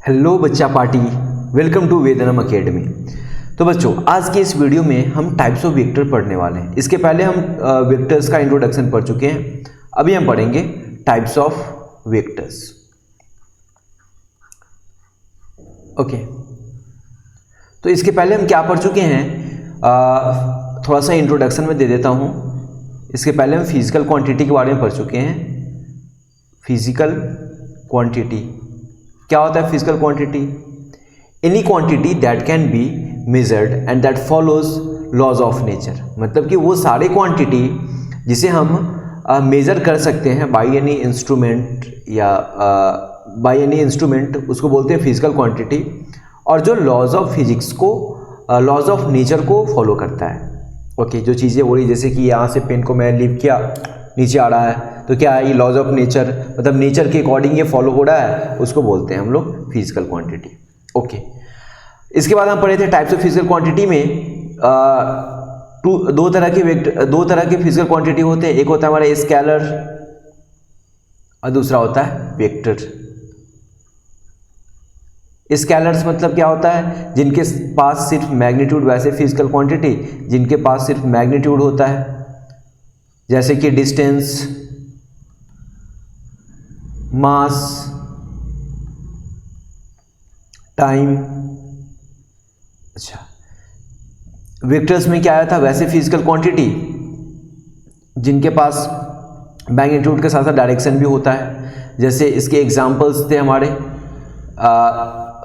Hello बच्चा party, welcome to वेदनम academy. तो बच्चों, आज के इस वीडियो में हम टाइप्स ऑफ वेक्टर पढ़ने वाले हैं। इसके पहले हम वेक्टर्स का इंट्रोडक्शन पढ़ चुके हैं। अभी हम पढ़ेंगे टाइप्स ऑफ वेक्टर्स। ओके, तो इसके पहले हम क्या पढ़ चुके हैं, थोड़ा सा इंट्रोडक्शन में दे देता हूं। इसके पहले हम फिजिकल क्वांटिटी के बारे में पढ़ चुके हैं। फिजिकल क्वांटिटी क्या होता है? Physical quantity any quantity that can be measured and that follows laws of nature. मतलब कि वो सारे क्वांटिटी जिसे हम मेजर कर सकते हैं बाय एनी इंस्ट्रूमेंट या बाय एनी इंस्ट्रूमेंट, उसको बोलते हैं फिजिकल क्वांटिटी। और जो लॉज ऑफ फिजिक्स को, लॉज ऑफ नेचर को फॉलो करता है। ओके, जो चीज़ें हो रही, जैसे कि यहाँ से पेन को मैं लिफ्ट किया, नीचे आ रहा है, तो क्या है? ये लॉज ऑफ नेचर, मतलब नेचर के अकॉर्डिंग ये फॉलो हो रहा है, उसको बोलते हैं हम लोग फिजिकल क्वांटिटी। ओके, इसके बाद हम पढ़े थे टाइप्स ऑफ फिजिकल क्वांटिटी में दो तरह के फिजिकल क्वांटिटी होते हैं। एक होता है हमारा स्केलर और दूसरा होता है वेक्टर। स्केलर्स मतलब क्या होता है? जिनके पास सिर्फ मैग्नीट्यूड, वैसे फिजिकल क्वांटिटी जिनके पास सिर्फ मैग्नीट्यूड होता है, जैसे कि डिस्टेंस, मास, टाइम। अच्छा, वेक्टर्स में क्या आया था? वैसे फिजिकल क्वांटिटी जिनके पास मैग्नीट्यूड के साथ साथ डायरेक्शन भी होता है। जैसे इसके एग्जांपल्स थे हमारे,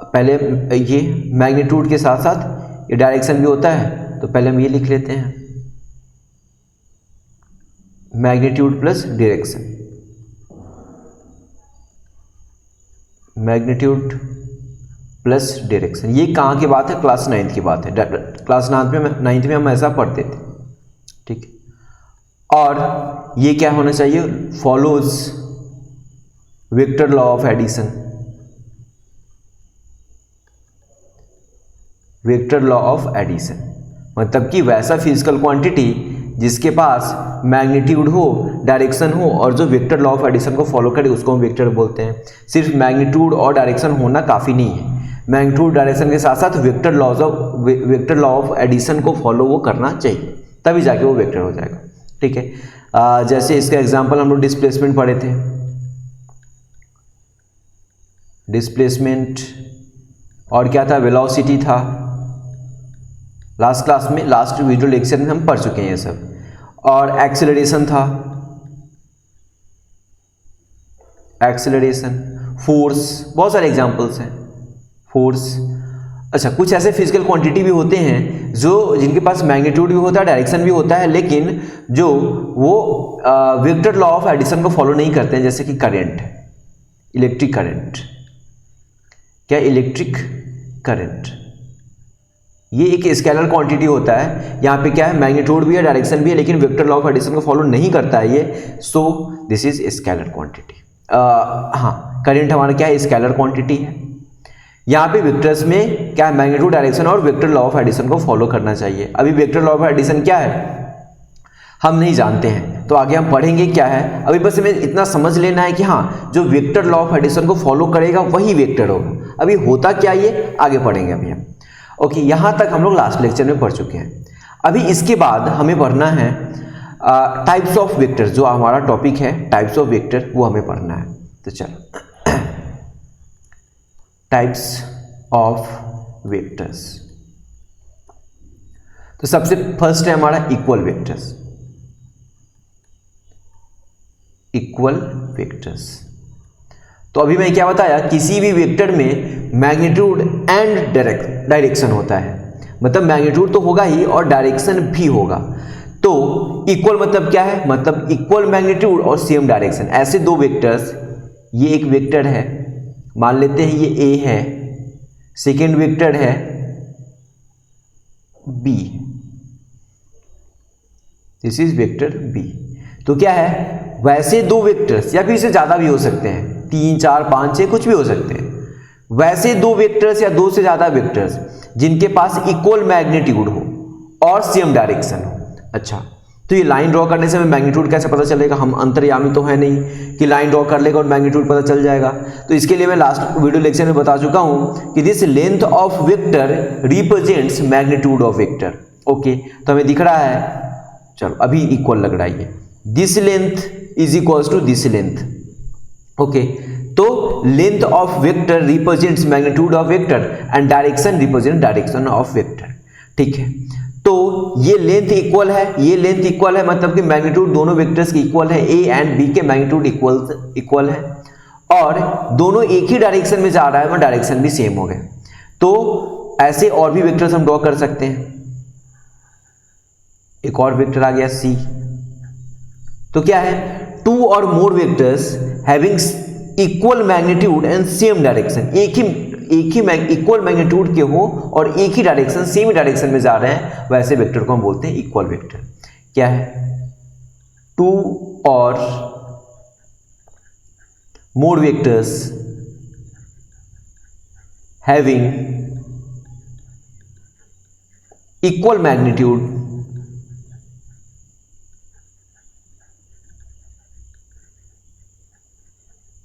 पहले ये मैग्नीट्यूड के साथ साथ ये डायरेक्शन भी होता है, तो पहले हम ये लिख लेते हैं, magnitude plus direction. Magnitude plus direction, ये कहाँ की बात है? क्लास 9th की बात है। क्लास 9th में हम ऐसा पढ़ते थे, ठीक है। और ये क्या होना चाहिए? Follows vector law of addition. Vector law of addition मतलब कि वैसा फिजिकल क्वांटिटी जिसके पास मैग्नीट्यूड हो, डायरेक्शन हो और जो वेक्टर लॉ ऑफ एडिशन को फॉलो करे, उसको हम वेक्टर बोलते हैं। सिर्फ मैग्नीट्यूड और डायरेक्शन होना काफ़ी नहीं है, मैग्नीट्यूड डायरेक्शन के साथ साथ वेक्टर लॉ ऑफ एडिशन को फॉलो वो करना चाहिए, तभी जाके वो वेक्टर हो जाएगा, ठीक है। जैसे इसका एग्जांपल हम लोग डिस्प्लेसमेंट पढ़े थे। डिस्प्लेसमेंट और क्या था? वेलोसिटी था। लास्ट क्लास में, लास्ट वीडियो लेक्चर में हम पढ़ चुके हैं ये सब। और एक्सेलरेशन था, एक्सेलरेशन, फोर्स, बहुत सारे एग्जांपल्स हैं। फोर्स। अच्छा, कुछ ऐसे फिजिकल क्वांटिटी भी होते हैं जो जिनके पास मैग्नीट्यूड भी होता है, डायरेक्शन भी होता है, लेकिन जो वो वेक्टर लॉ ऑफ एडिशन को फॉलो नहीं करते हैं, जैसे कि करंट, इलेक्ट्रिक करंट। क्या? Electric current. ये एक स्केलर क्वांटिटी होता है। यहाँ पे क्या है? मैग्नीट्यूड भी है, डायरेक्शन भी है, लेकिन वेक्टर लॉ ऑफ एडिशन को फॉलो नहीं करता है ये, so this is scalar quantity. हाँ, करंट हमारा क्या है? स्केलर क्वांटिटी है। यहाँ पे वेक्टर्स में क्या है? मैग्नीट्यूड, डायरेक्शन और वेक्टर लॉ ऑफ एडिशन को फॉलो करना चाहिए। अभी वेक्टर लॉ ऑफ एडिशन क्या है हम नहीं जानते हैं, तो आगे हम पढ़ेंगे क्या है। अभी बस हमें इतना समझ लेना है कि हाँ, जो वेक्टर लॉ ऑफ एडिशन को फॉलो करेगा वही वेक्टर होगा। अभी होता क्या ये आगे पढ़ेंगे अभी हम। ओके, यहाँ तक हम लोग लास्ट लेक्चर में पढ़ चुके हैं। अभी इसके बाद हमें पढ़ना है टाइप्स ऑफ वेक्टर, जो हमारा टॉपिक है टाइप्स ऑफ वेक्टर, वो हमें पढ़ना है। तो चलो, टाइप्स ऑफ वेक्टर्स। तो सबसे फर्स्ट है हमारा इक्वल वेक्टर्स। इक्वल वेक्टर्स, तो अभी मैं क्या बताया? किसी भी वेक्टर में मैग्नीट्यूड एंड डायरेक्शन होता है, मतलब मैग्नीट्यूड तो होगा ही और डायरेक्शन भी होगा। तो इक्वल मतलब क्या है? मतलब इक्वल मैग्नीट्यूड और सेम डायरेक्शन। ऐसे दो वेक्टर्स, ये एक वेक्टर है, मान लेते हैं ये ए है, सेकेंड वेक्टर है B, this is vector B. तो क्या है? वैसे दो वेक्टर्स, या फिर इससे ज्यादा भी हो सकते हैं, 3, 4, 5, 6 कुछ भी हो सकते हैं। वैसे दो वेक्टर्स या दो से ज्यादा वेक्टर्स जिनके पास इक्वल मैग्नीट्यूड हो और सेम डायरेक्शन हो। अच्छा, तो ये लाइन ड्रॉ करने से हमें मैग्नीट्यूड कैसे पता चलेगा, हम अंतर्यामी तो है नहीं कि लाइन ड्रॉ कर लेगा और मैग्नीट्यूड पता चल जाएगा। तो इसके लिए मैं लास्ट वीडियो लेक्चर में बता चुका हूं कि this length of vector represents magnitude of vector. Okay, तो हमें दिख रहा है, चलो अभी इक्वल लग रहा है, this length is equals to this length. Okay, तो length of vector represents magnitude of vector and direction represent direction of vector. ठीक है, तो ये लेंथ इक्वल है, ये लेंथ इक्वल है, मतलब कि मैग्नीट्यूड दोनों वेक्टर्स की इक्वल है, ए एंड बी के मैग्नीट्यूड इक्वल है और दोनों एक ही डायरेक्शन में जा रहा है, वो डायरेक्शन भी सेम हो गए। तो ऐसे और भी वेक्टर्स हम ड्रॉ कर सकते हैं। एक और वेक्टर आ गया सी, तो क्या है, टू और more vectors having equal magnitude and same direction, एक ही इक्वल मैग्नीट्यूड के हो और एक ही डायरेक्शन सेम डायरेक्शन में जा रहे हैं, वैसे वेक्टर को हम बोलते हैं इक्वल वेक्टर। क्या है, टू और more vectors having equal magnitude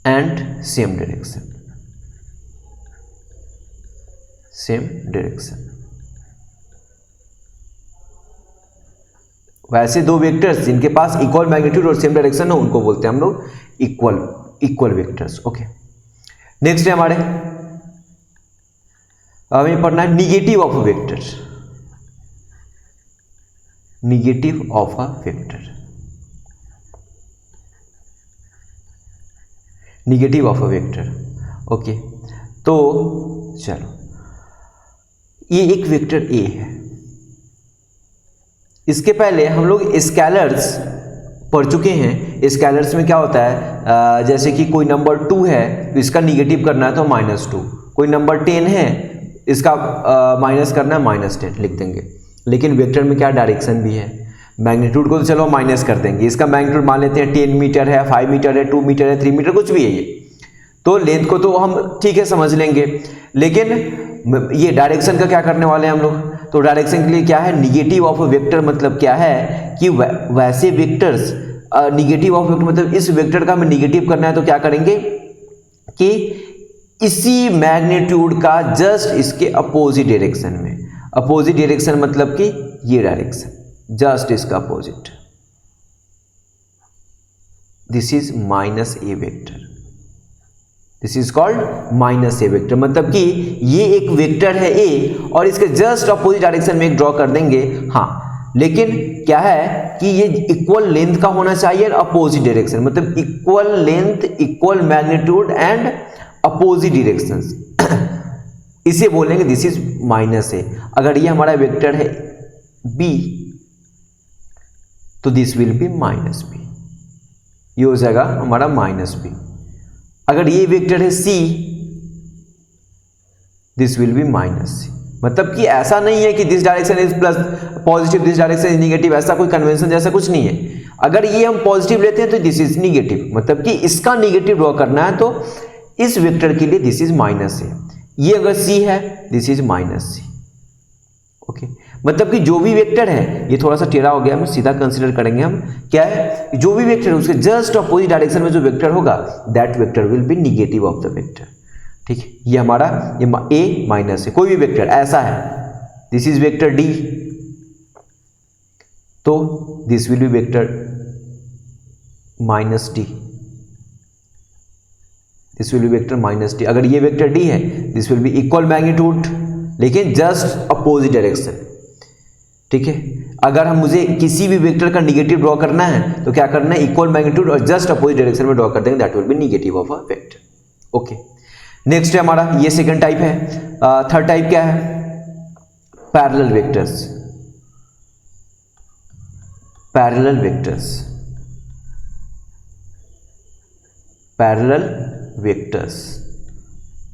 and same direction, वैसे दो वेक्टर्स जिनके पास इक्वल मैग्नीट्यूड और सेम डायरेक्शन है उनको बोलते हैं हम लोग इक्वल वेक्टर्स। ओके, नेक्स्ट है हमारे, हमें पढ़ना है negative of a vector. Negative of a vector, negative of a vector. Okay, तो चलो ये एक वेक्टर ए है, इसके पहले हम लोग स्केलर्स पढ़ चुके हैं। स्केलर्स में क्या होता है, जैसे कि कोई नंबर 2 है तो इसका निगेटिव करना है तो -2, कोई नंबर 10 है इसका माइनस करना है -10 लिख देंगे। लेकिन वेक्टर में क्या डायरेक्शन भी है, मैग्नीट्यूड को तो चलो माइनस कर देंगे, इसका मैग्नीट्यूड मान लेते हैं 10 मीटर है, 5 मीटर है, 2 मीटर है, 3 मीटर, कुछ भी है ये, तो लेंथ को तो हम ठीक है समझ लेंगे, लेकिन ये डायरेक्शन का क्या करने वाले हैं हम लोग। तो डायरेक्शन के लिए क्या है, निगेटिव ऑफ वेक्टर, मतलब क्या है कि वैसे वेक्टर्स, निगेटिव ऑफ वेक्टर मतलब इस वेक्टर का हमें निगेटिव करना है तो क्या करेंगे कि इसी मैग्नीट्यूड का जस्ट इसके अपोजिट डायरेक्शन में, अपोजिट डायरेक्शन मतलब कि ये डायरेक्शन, जस्ट इसका opposite, this is -a vector, this is called -a vector, मतलब कि ये एक वेक्टर है ए और इसके जस्ट अपोजिट डायरेक्शन में एक ड्रॉ कर देंगे। हाँ, लेकिन क्या है कि ये इक्वल लेंथ का होना चाहिए और अपोजिट डायरेक्शन, मतलब equal length, equal magnitude and opposite directions, इसे बोलेंगे दिस इज -a। अगर ये हमारा वेक्टर है b तो दिस विल बी -b, ये हो जाएगा हमारा -b। अगर ये वेक्टर है c, this will be -c। मतलब कि ऐसा नहीं है कि this direction is plus positive, this direction is negative, ऐसा कोई कन्वेंशन जैसा कुछ नहीं है। अगर ये हम पॉजिटिव लेते हैं तो दिस इज निगेटिव, मतलब कि इसका निगेटिव ड्रॉ करना है तो इस वेक्टर के लिए दिस इज -a। ये अगर c है, दिस इज -c। ओके, मतलब कि जो भी वेक्टर है, ये थोड़ा सा टेढ़ा हो गया, हम सीधा कंसीडर करेंगे, हम क्या है, जो भी वेक्टर है उसके जस्ट अपोजिट डायरेक्शन में जो वेक्टर होगा that vector will be negative of the vector. ठीक है, ये हमारा ये a माइनस है, कोई भी वेक्टर ऐसा है, दिस इज वेक्टर d, तो this will be vector -d, this will be vector -d। अगर ये वेक्टर d है, this will be equal magnitude लेकिन जस्ट अपोजिट डायरेक्शन। ठीक है, अगर हम मुझे किसी भी वेक्टर का निगेटिव ड्रॉ करना है तो क्या करना है, इक्वल मैग्नीट्यूड और जस्ट अपोजिट डायरेक्शन में ड्रॉ कर देंगे, that will B negative of a vector. Okay, next है हमारा, ये सेकंड टाइप है। थर्ड टाइप क्या है, parallel vectors. Parallel vectors, parallel vectors.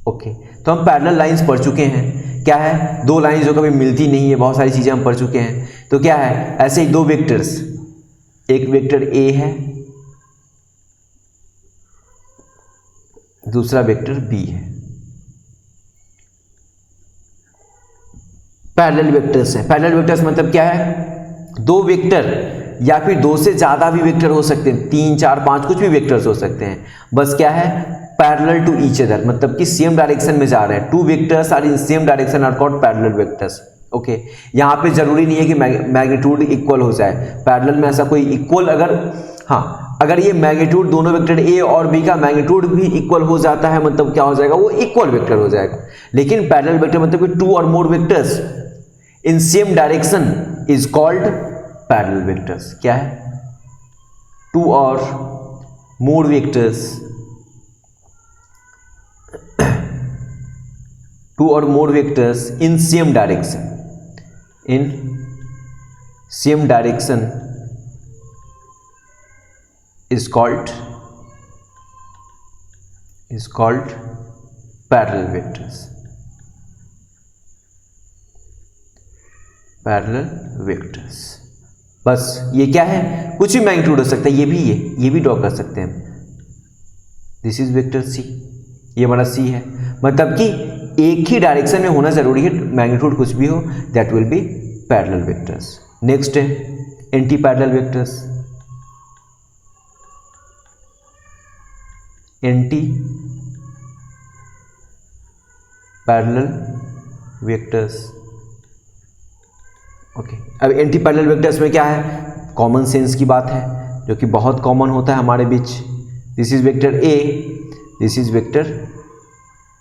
Okay, तो हम पैरेलल लाइंस पढ़ चुके हैं। क्या है, दो लाइंस जो कभी मिलती नहीं है, बहुत सारी चीजें हम पढ़ चुके हैं। तो क्या है, ऐसे ही दो वेक्टर्स, एक वेक्टर ए है, दूसरा वेक्टर बी है, पैरेलल वेक्टर्स हैं। पैरेलल वेक्टर्स मतलब क्या है, दो वेक्टर या फिर दो से ज़्यादा भी वेक्टर हो सकते हैं, 3 4 5 कुछ भी वेक्टर्स हो सकते हैं, बस क्या है पैरेलल टू ईच अदर, मतलब कि सेम डायरेक्शन में जा रहे हैं। 2 vectors are in same direction are called parallel vectors. Okay, यहाँ पे जरूरी नहीं है कि मैग्नीट्यूड इक्वल हो जाए, पैरेलल में ऐसा कोई इक्वल अगर ये मैग्नीट्यूड दोनों वेक्टर ए और बी का मैग्नीट्यूड भी इक्वल हो जाता है, मतलब क्या हो जाएगा, वो इक्वल वेक्टर हो जाएगा। लेकिन पैरेलल वेक्टर मतलब कि 2 और more vectors in same direction is called parallel vectors. क्या है, 2 और मोर वेक्टर्स, 2 और more vectors in same direction, in same direction is called parallel vectors, parallel vectors। बस ये क्या है, कुछ भी मैग्नीट्यूड हो सकता है, ये भी ड्रॉ कर सकते हैं हम। दिस इज वेक्टर सी, ये हमारा सी है, मतलब कि एक ही डायरेक्शन में होना जरूरी है, मैग्नीट्यूड कुछ भी हो, that will be parallel vectors. Next है anti parallel vectors. Anti parallel vectors. Okay, अब एंटी पैरेलल वेक्टर्स में क्या है, कॉमन सेंस की बात है, जो कि बहुत कॉमन होता है हमारे बीच। This is vector A, this is vector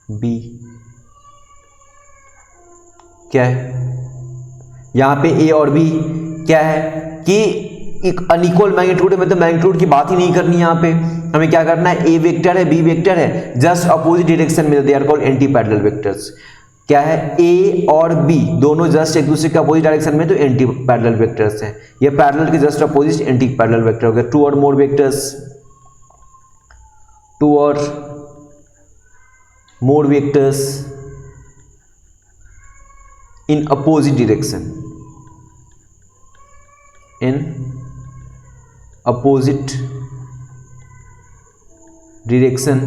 B. क्या है यहाँ पे ए और बी क्या है कि एक अनइक्वल मैग्नीट्यूड है, मतलब मैग्नीट्यूड की बात ही नहीं करनी है। यहाँ पे हमें क्या करना है, ए वेक्टर है बी वेक्टर है, जस्ट अपोजिट डायरेक्शन में, they are called anti parallel vectors. क्या है, ए और बी दोनों जस्ट एक दूसरे के अपोजिट डायरेक्शन में, तो एंटी पैरेलल वेक्टर्स हैं। ये पैरेलल के just opposite anti parallel vector हो गया। 2 और मोर वेक्टर्स, 2 और more vectors in opposite direction, in opposite direction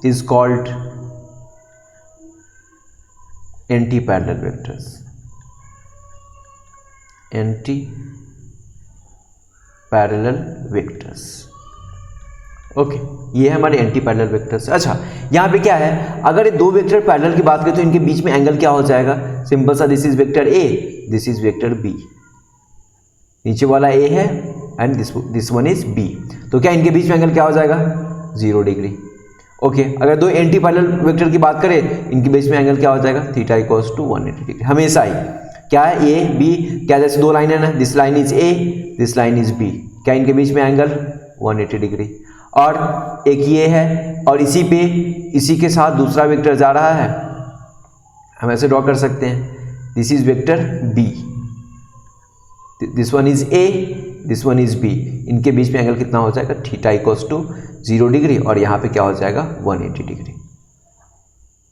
is called anti-parallel vectors, anti-parallel vectors। Okay, ये है हमारे एंटी पैरेलल वेक्टर्स। अच्छा, यहाँ पे क्या है, अगर ये दो वेक्टर पैरेलल की बात करें तो इनके बीच में एंगल क्या हो जाएगा, सिंपल सा, this is vector A, this is vector B, नीचे वाला ए है and this one is B, तो क्या इनके बीच में एंगल क्या हो जाएगा, 0 डिग्री। ओके, अगर दो एंटी पैरेलल वेक्टर की बात करें, इनके बीच में एंगल क्या हो जाएगा, थीटा इक्वल्स टू 180 डिग्री। हमेशा ही क्या है, ए बी, क्या जैसे दो लाइन है ना, this line is A, this line is B, क्या इनके बीच में एंगल 180 डिग्री। और एक ये है और इसी पे इसी के साथ दूसरा वेक्टर जा रहा है, हम ऐसे ड्रॉ कर सकते हैं, this is vector B, this one is A, this one is B, इनके बीच में एंगल कितना हो जाएगा, थीटा इक्वल्स टू 0 डिग्री, और यहाँ पे क्या हो जाएगा, 180 डिग्री,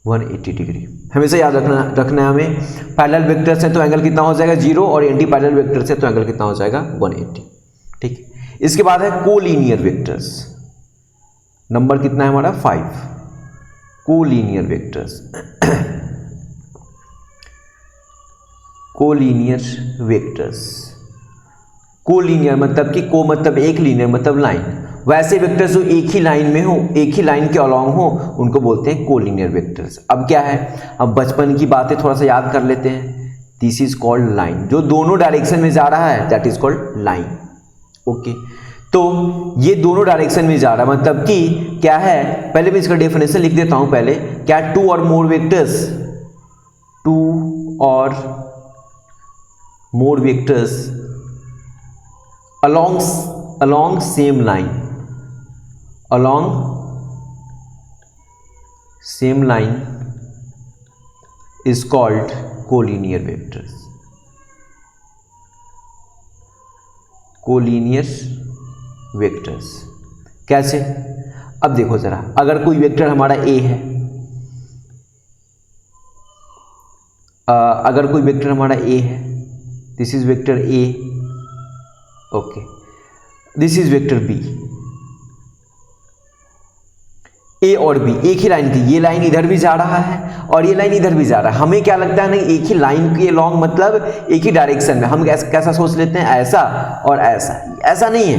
180 डिग्री। हमेशा याद रखना है हमें, पैरेलल वेक्टर से तो एंगल कितना हो जाएगा 0, और एंटी पैरेलल वेक्टर से तो एंगल कितना हो जाएगा 180। ठीक, इसके बाद है कोलिनियर वेक्टर्स। नंबर कितना है हमारा 5, collinear vectors. Collinear vectors, collinear मतलब कि को मतलब एक, लीनियर मतलब लाइन, वैसे वेक्टर्स जो एक ही लाइन में हो, एक ही लाइन के अलॉन्ग हो, उनको बोलते हैं कोलिनियर वेक्टर्स। अब क्या है, अब बचपन की बातें थोड़ा सा याद कर लेते हैं। दिस इज कॉल्ड लाइन, जो दोनों डायरेक्शन में जा रहा है that is called line. Okay, तो ये दोनों डायरेक्शन में जा रहा है, मतलब कि क्या है, पहले मैं इसका डेफिनेशन लिख देता हूं पहले। क्या, 2 और मोर वेक्टर्स, 2 और more vectors along same line, along same line is called collinear vectors, collinear vectors। कैसे, अब देखो जरा, अगर कोई वेक्टर हमारा a है, अगर कोई वेक्टर हमारा a है, this is vector a, okay, this is vector b, ए और बी एक ही लाइन की, ये लाइन इधर भी जा रहा है और ये लाइन इधर भी जा रहा है, हमें क्या लगता है ना, एक ही लाइन के लॉन्ग मतलब एक ही डायरेक्शन में, हम कैसा सोच लेते हैं, ऐसा और ऐसा। ऐसा नहीं है,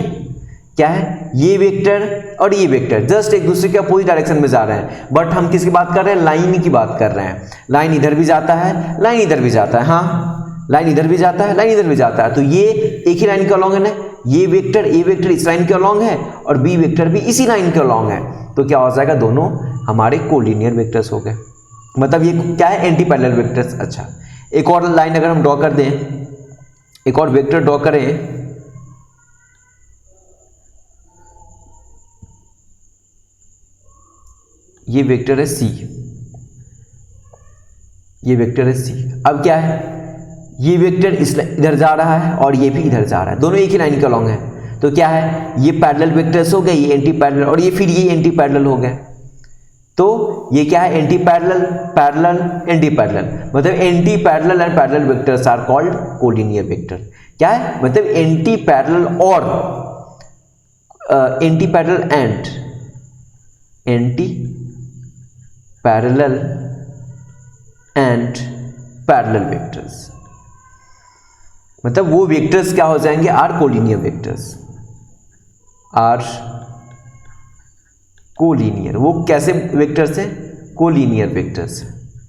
क्या है, ये वेक्टर और ये वेक्टर जस्ट एक दूसरे के अपोजिट डायरेक्शन में जा रहे हैं, बट हम किसकी बात कर रहे हैं, लाइन की बात कर रहे हैं। लाइन इधर भी जाता है, लाइन इधर भी जाता है, हाँ लाइन इधर भी जाता है, लाइन इधर भी जाता है, तो ये एक ही लाइन के अलॉन्ग है ना, ये वेक्टर ए वेक्टर इस लाइन के अलॉन्ग है और बी वेक्टर भी इसी लाइन के अलॉन्ग है, तो क्या हो जाएगा, दोनों हमारे कोलिनियर वेक्टर्स हो गए, मतलब ये क्या है, एंटी पैरेलल वेक्टर्स। अच्छा, एक और लाइन अगर हम ड्रॉ कर दें, एक और वेक्टर ड्रॉ करें, ये वेक्टर है सी, ये वेक्टर है सी। अब क्या है, ये वेक्टर इधर जा रहा है और ये भी इधर जा रहा है, दोनों एक ही लाइन के अलॉन्ग है, तो क्या है, ये पैरेलल वेक्टर्स हो गए, ये एंटी पैरेलल, और ये फिर ये एंटी पैरेलल हो गए, तो ये क्या है, anti parallel parallel anti parallel, मतलब anti parallel and parallel vectors are called collinear vector. क्या है, मतलब एंटी पैरेलल और anti parallel and anti parallel and parallel vectors, मतलब वो वेक्टर्स क्या हो जाएंगे, are collinear vectors, are collinear. वो कैसे वेक्टर्स हैं, कोलिनियर वेक्टर्स।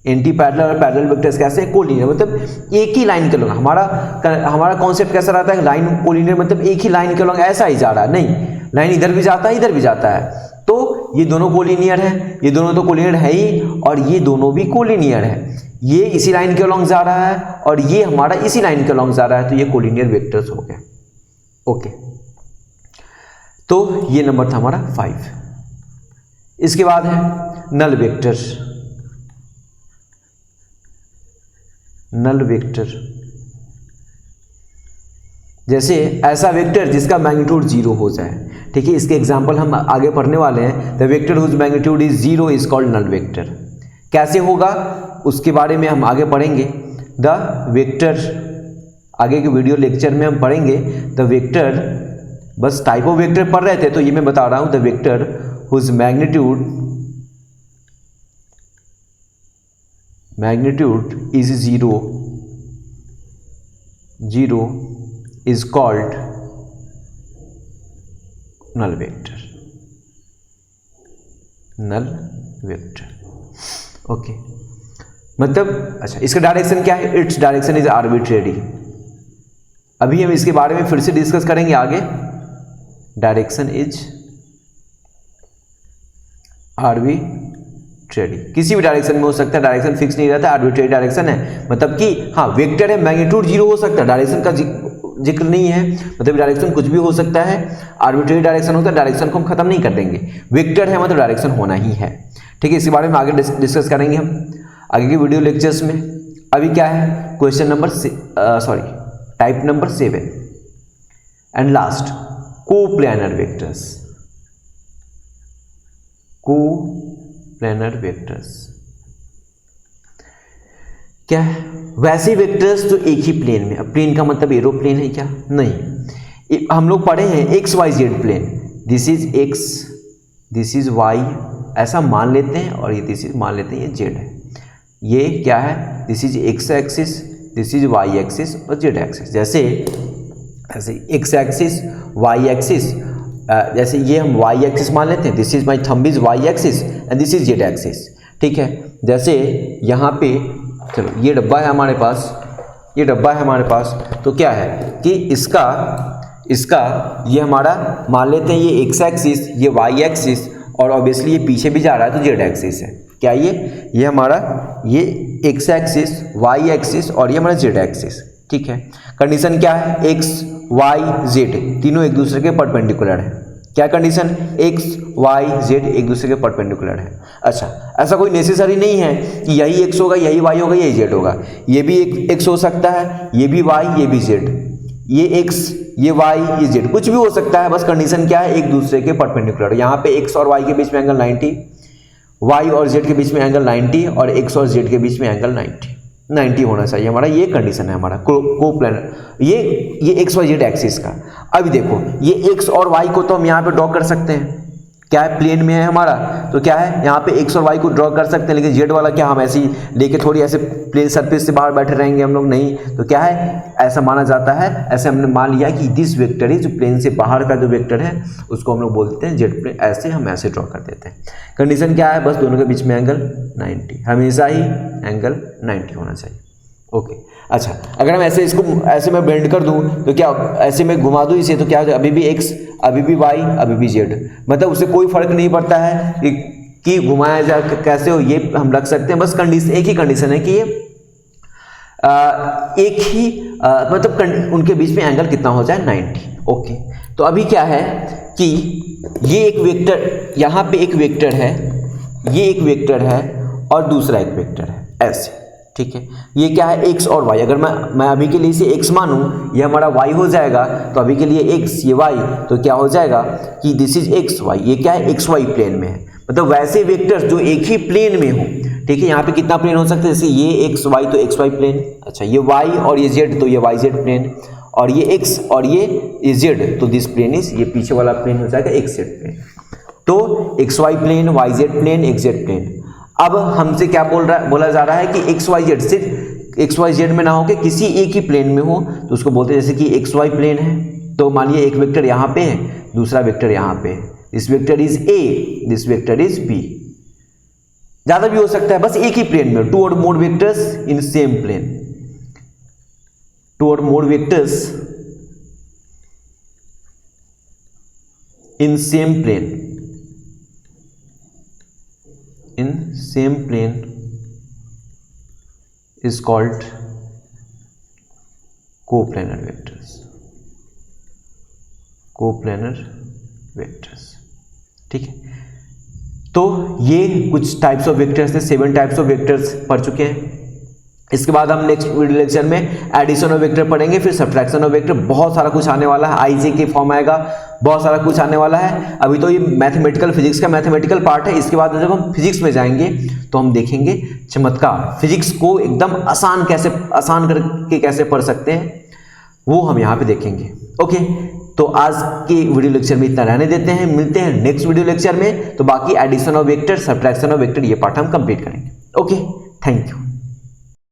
एंटी पैरेलल और पैरेलल वेक्टर्स कैसे, कोलिनियर, मतलब एक ही लाइन के अलॉन्ग। हमारा कॉन्सेप्ट कैसा रहता है, लाइन कोलिनियर मतलब एक ही लाइन के अलॉन्ग ऐसा ही जा रहा है, नहीं, लाइन इधर भी जाता है इधर भी जाता है, तो ये दोनों कोलिनियर है, ये दोनों तो कोलिनियर है ही, और ये दोनों भी कोलिनियर है, ये इसी लाइन के अलॉन्ग जा रहा है और ये हमारा इसी लाइन के अलॉन्ग जा रहा है, तो ये कोलिनियर वेक्टर्स हो गए। ओके, तो ये नंबर था हमारा 5। इसके बाद है नल वेक्टर। नल वेक्टर जैसे ऐसा वेक्टर जिसका मैग्नीट्यूड 0 हो जाए, ठीक है, इसके एग्जांपल हम आगे पढ़ने वाले हैं। The vector whose magnitude is 0 is called null vector. कैसे होगा उसके बारे में हम आगे पढ़ेंगे। द वेक्टर, आगे के वीडियो लेक्चर में हम पढ़ेंगे। द वेक्टर, बस टाइप ऑफ वेक्टर पढ़ रहे थे तो ये मैं बता रहा हूं। The vector whose magnitude is 0 is called null vector। null vector, okay, मतलब अच्छा, इसका डायरेक्शन क्या है, इट्स डायरेक्शन इज आर्बिट्रेरी। अभी हम इसके बारे में फिर से डिस्कस करेंगे आगे। डायरेक्शन इज आर्बिट्रेरी, किसी भी डायरेक्शन में हो सकता है, डायरेक्शन फिक्स नहीं रहता, आर्बिट्रेरी डायरेक्शन है, मतलब कि हाँ वेक्टर है, मैग्नीट्यूड 0 हो सकता है, डायरेक्शन का जिक्र नहीं है, मतलब डायरेक्शन कुछ भी हो सकता है। आर्बिट्रेरी डायरेक्शन होता है, डायरेक्शन को हम खत्म नहीं कर देंगे। वेक्टर है मतलब डायरेक्शन होना ही है, ठीक है। इसके बारे में आगे डिस्कस करेंगे हम आगे के वीडियो लेक्चर्स में। अभी क्या है, question number type number 7 and last, coplanar vectors. Coplanar vectors क्या है, वैसे वेक्टर्स जो एक ही प्लेन में, अब प्लेन का मतलब एरोप्लेन है क्या, नहीं, हम लोग पढ़े हैं X Y Z plane, this is X, this is Y, ऐसा मान लेते हैं, और ये दिस इज मान लेते हैं ये जेड है। ये क्या है, this is X axis, this is Y axis और जेड एक्सिस। जैसे ऐसे एक्स एक्सिस वाई एक्सिस, जैसे ये हम वाई एक्सिस मान लेते हैं, this is my thumb is Y axis and this is Z axis, ठीक है। जैसे यहाँ पे चलो ये डब्बा है हमारे पास, ये डब्बा है हमारे पास, तो क्या है कि इसका ये हमारा मान लेते हैं ये एक्स एक्सिस, ये वाई एक्सिस, और ऑब्वियसली ये पीछे भी जा रहा है तो जेड एक्सिस है। क्या ये हमारा ये एक्स एक्सिस, वाई एक्सिस और ये हमारा जेड एक्सिस, ठीक है। कंडीशन क्या है, एक्स वाई जेड तीनों एक दूसरे के परपेंडिकुलर है। क्या कंडीशन, एक्स वाई जेड एक दूसरे के परपेंडिकुलर है। अच्छा, ऐसा कोई नेसेसरी नहीं है कि यही एक्स होगा, यही वाई होगा, यही जेड होगा। ये भी एक्स हो सकता है, ये भी वाई, ये भी जेड, ये एक्स, ये वाई, ये जेड, कुछ भी हो सकता है। बस कंडीशन क्या है, एक दूसरे के परपेंडिकुलर। यहाँ पे एक्स और वाई के बीच में एंगल 90, वाई और जेड के बीच में एंगल 90, और एक्स और जेड के बीच में एंगल 90 होना चाहिए हमारा। ये कंडीशन है हमारा कोप्लेनर, ये एक्स वाई जेड एक्सिस का। अभी देखो ये एक्स और वाई को तो हम यहाँ पे ड्रॉ कर सकते हैं, क्या है, प्लेन में है हमारा, तो क्या है यहाँ पे x और y को ड्रॉ कर सकते हैं, लेकिन z वाला क्या हम ऐसे ही लेके थोड़ी ऐसे प्लेन सरफेस से बाहर बैठे रहेंगे हम लोग, नहीं। तो क्या है, ऐसा माना जाता है, ऐसे हमने मान लिया कि दिस वेक्टर है, जो प्लेन से बाहर का जो वेक्टर है उसको हम लोग बोलते हैं जेड प्लेन, ऐसे हम ऐसे ड्रॉ कर देते हैं। कंडीशन क्या है, बस दोनों के बीच में एंगल 90, हमेशा ही एंगल 90 होना चाहिए। ओके अच्छा, अगर हम ऐसे इसको ऐसे मैं बेंड कर दूं तो क्या, ऐसे मैं घुमा दूं इसे, तो क्या हो जाए, अभी भी x, अभी भी y, अभी भी z, मतलब उससे कोई फर्क नहीं पड़ता है कि घुमाया जाए कैसे हो, ये हम रख सकते हैं। बस कंडीशन, एक ही कंडीशन है कि ये एक ही मतलब उनके बीच में एंगल कितना हो जाए, 90। ओके, तो अभी क्या है कि ये एक वेक्टर, यहाँ पे एक वेक्टर है, ये एक वेक्टर है और दूसरा एक वेक्टर है, ऐसे, ठीक है। ये क्या है, x और y, अगर मैं अभी के लिए इसे x मानूं, ये हमारा y हो जाएगा, तो अभी के लिए x, ये y, तो क्या हो जाएगा कि दिस इज x y, ये क्या है, x y प्लेन में है। मतलब वैसे वेक्टर्स जो एक ही प्लेन में हो, ठीक है। यहाँ पे कितना प्लेन हो सकता है, जैसे ये x y तो x y प्लेन, अच्छा ये y और ये z तो ये y z प्लेन, और ये x और ये z तो दिस प्लेन इज, ये पीछे वाला प्लेन हो जाएगा x z प्लेन। तो x y plane, y z plane, x z plane. अब हमसे क्या बोला जा रहा है कि एक्स वाई जेड, सिर्फ एक्स वाई जेड में ना हो के किसी एक ही प्लेन में हो, तो उसको बोलते हैं, जैसे कि एक्स वाई प्लेन है, तो मानिए एक वेक्टर यहाँ पे है, दूसरा वेक्टर यहाँ पे है, this vector is A, this vector is B, ज्यादा भी हो सकता है, बस एक ही प्लेन में, टू और more vectors in same plane, two और more vectors in same plane, in same plane is called coplanar vectors, coplanar vectors, ठीक है। तो ये कुछ टाइप्स ऑफ वेक्टर्स थे, 7 टाइप्स ऑफ वेक्टर्स पढ़ चुके हैं। इसके बाद हम नेक्स्ट वीडियो लेक्चर में एडिशन ऑफ वेक्टर पढ़ेंगे, फिर सब्ट्रैक्शन ऑफ वेक्टर, बहुत सारा कुछ आने वाला है, आईजे के फॉर्म आएगा, बहुत सारा कुछ आने वाला है। अभी तो ये मैथमेटिकल फिजिक्स का मैथमेटिकल पार्ट है, इसके बाद जब हम फिजिक्स में जाएंगे तो हम देखेंगे चमत्कार, फिजिक्स को एकदम आसान करके कैसे पढ़ सकते हैं, वो हम यहाँ पे देखेंगे। ओके, तो आज के वीडियो लेक्चर में इतना रहने देते हैं, मिलते हैं नेक्स्ट वीडियो लेक्चर में, तो बाकी addition of vector, subtraction of vector, ये पार्ट हम कंप्लीट करेंगे। Okay, thank you.